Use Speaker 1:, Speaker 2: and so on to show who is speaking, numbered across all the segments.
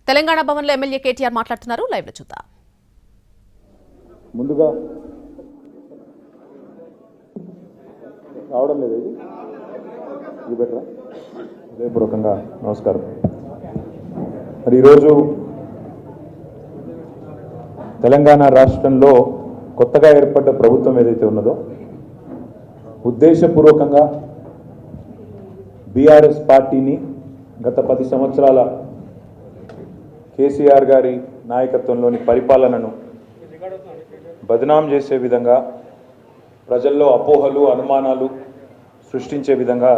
Speaker 1: తెలంగాణ భవన్లో ఎమ్మెల్యే కేటీఆర్ మాట్లాడుతున్నారు. లైవ్ లో చూద్దాం.
Speaker 2: ముందుగా రావడం లేదు ఇది బెటరా హృదయపూర్వకంగా నమస్కారం. మరి ఈరోజు తెలంగాణ రాష్ట్రంలో కొత్తగా ఏర్పడ్డ ప్రభుత్వం ఏదైతే ఉన్నదో ఉద్దేశపూర్వకంగా బీఆర్ఎస్ పార్టీని గత 10 సంవత్సరాల కేసీఆర్ గారి నాయకత్వంలోని పరిపాలనను బదనాం చేసే విధంగా ప్రజల్లో అపోహలు అనుమానాలు సృష్టించే విధంగా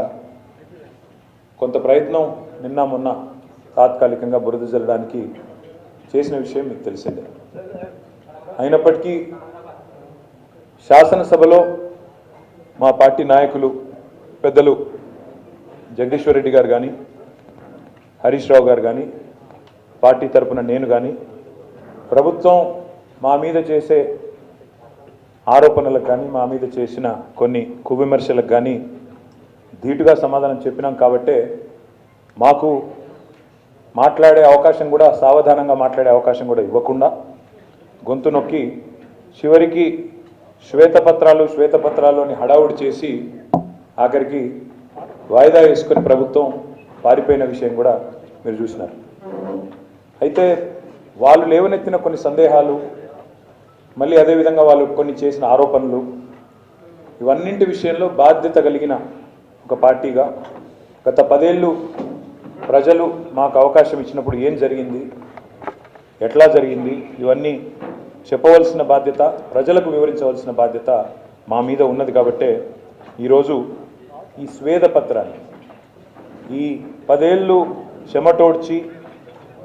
Speaker 2: కొంత ప్రయత్నం నిన్న మొన్న తాత్కాలికంగా బురద జల్లడానికి చేసిన విషయం మీకు తెలిసిందే. అయినప్పటికీ శాసనసభలో మా పార్టీ నాయకులు పెద్దలు జగదీశ్వర్ రెడ్డి గారు కానీ హరీష్ రావు గారు కానీ పార్టీ తరపున నేను కానీ ప్రభుత్వం మా మీద చేసే ఆరోపణలకు కానీ మా మీద చేసిన కొన్ని కువిమర్శలకు కానీ ధీటుగా సమాధానం చెప్పినాం. కాబట్టే మాకు మాట్లాడే అవకాశం కూడా సావధానంగా మాట్లాడే అవకాశం కూడా ఇవ్వకుండా గొంతు నొక్కి చివరికి శ్వేతపత్రాల్లోని హడావుడి చేసి ఆఖరికి వాయిదా వేసుకొని ప్రభుత్వం పారిపోయిన విషయం కూడా మీరు చూసినారు. అయితే వాళ్ళు లేవనెత్తిన కొన్ని సందేహాలు మళ్ళీ అదేవిధంగా వాళ్ళు కొన్ని చేసిన ఆరోపణలు ఇవన్నింటి విషయంలో బాధ్యత కలిగిన ఒక పార్టీగా గత 10 ఏళ్ళు ప్రజలు మాకు అవకాశం ఇచ్చినప్పుడు ఏం జరిగింది, ఎట్లా జరిగింది, ఇవన్నీ చెప్పవలసిన బాధ్యత, ప్రజలకు వివరించవలసిన బాధ్యత మా మీద ఉన్నది. కాబట్టే ఈరోజు ఈ స్వేదపత్రాన్ని ఈ 10 ఏళ్ళు చెమటోడ్చి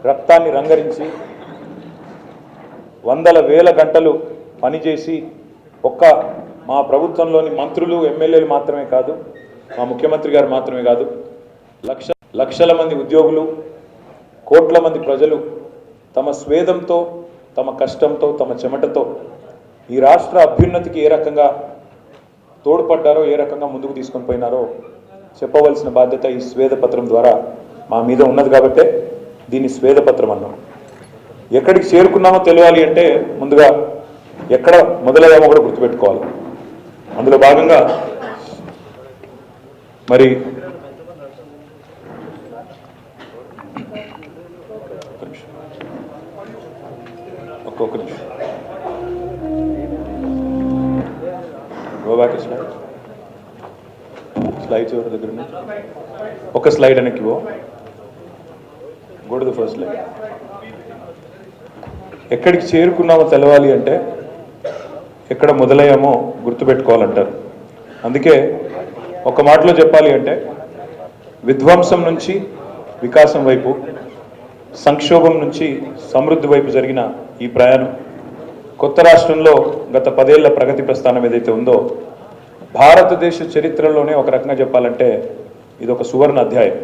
Speaker 2: రక్తాన్ని రంగరించి వందల వేల గంటలు పనిచేసి ఒక్క మా ప్రభుత్వంలోని మంత్రులు ఎమ్మెల్యేలు మాత్రమే కాదు, మా ముఖ్యమంత్రి గారు మాత్రమే కాదు, లక్షల మంది ఉద్యోగులు, కోట్ల మంది ప్రజలు తమ స్వేదంతో, తమ కష్టంతో, తమ చెమటతో ఈ రాష్ట్ర అభ్యున్నతికి ఏ రకంగా తోడ్పడ్డారో, ఏ రకంగా ముందుకు తీసుకొని పోయినారో చెప్పవలసిన బాధ్యత ఈ స్వేదపత్రం ద్వారా మా మీద ఉన్నది. కాబట్టే దీన్ని స్వేదపత్రం అన్నాం. ఎక్కడికి చేరుకున్నామో తెలియాలి అంటే ముందుగా ఎక్కడ మొదలయ్యామో కూడా గుర్తుపెట్టుకోవాలి. అందులో భాగంగా మరి ఒక్కొక్క నిమిషం గోబ్యాక్ స్లైడ్స్ ఎవరి దగ్గర ఉన్నాయి, ఒక స్లైడ్ వెనక్కి go to the first slide. ఎక్కడికి చేరుకున్నామో తెలవాలి అంటే ఎక్కడ మొదలయ్యామో గుర్తుపెట్టుకోవాలంటారు. అందుకే ఒక మాటలో చెప్పాలి అంటే విధ్వంసం నుంచి వికాసం వైపు, సంక్షోభం నుంచి సమృద్ధి వైపు జరిగిన ఈ ప్రయాణం కొత్త రాష్ట్రంలో గత 10 ఏళ్ల ప్రగతి ప్రస్థానం ఏదైతే ఉందో భారతదేశ చరిత్రలోనే ఒక రకంగా చెప్పాలంటే ఇది ఒక సువర్ణ అధ్యాయం.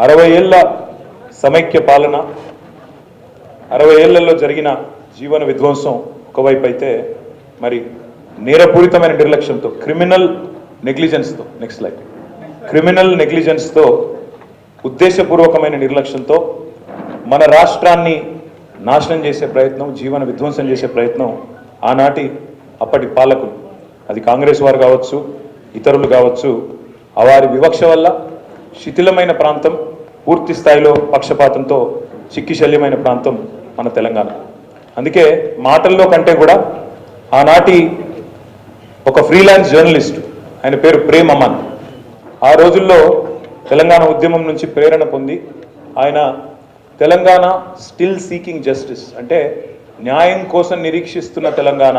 Speaker 2: 60 ఏళ్ల సమైక్య పాలన, 60 ఏళ్లలో జరిగిన జీవన విధ్వంసం ఒకవైపు అయితే మరి నేరపూరితమైన నిర్లక్ష్యంతో, క్రిమినల్ నెగ్లిజెన్స్తో, నెక్స్ట్ స్లైడ్, క్రిమినల్ నెగ్లిజెన్స్తో, ఉద్దేశపూర్వకమైన నిర్లక్ష్యంతో మన రాష్ట్రాన్ని నాశనం చేసే ప్రయత్నం, జీవన విధ్వంసం చేసే ప్రయత్నం ఆనాటి అప్పటి పాలకులు, అది కాంగ్రెస్ వారు కావచ్చు, ఇతరులు కావచ్చు, వారి వివక్ష వల్ల శిథిలమైన ప్రాంతం, పూర్తి స్థాయిలో పక్షపాతంతో చిక్కిశల్యమైన ప్రాంతం మన తెలంగాణ. అందుకే మాటల్లో కంటే కూడా ఆనాటి ఒక ఫ్రీలాన్స్ జర్నలిస్ట్, ఆయన పేరు ప్రేమ్ అమన్, ఆ రోజుల్లో తెలంగాణ ఉద్యమం నుంచి ప్రేరణ పొంది ఆయన తెలంగాణ స్టిల్ సీకింగ్ జస్టిస్ అంటే న్యాయం కోసం నిరీక్షిస్తున్న తెలంగాణ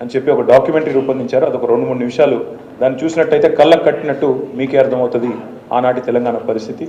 Speaker 2: అని చెప్పి ఒక డాక్యుమెంటరీ రూపొందించారు. అదొక 2-3 నిమిషాలు దాన్ని చూసినట్టయితే కళ్ళకు కట్టినట్టు మీకే అర్థమవుతుంది ఆనాటి తెలంగాణ పరిస్థితి.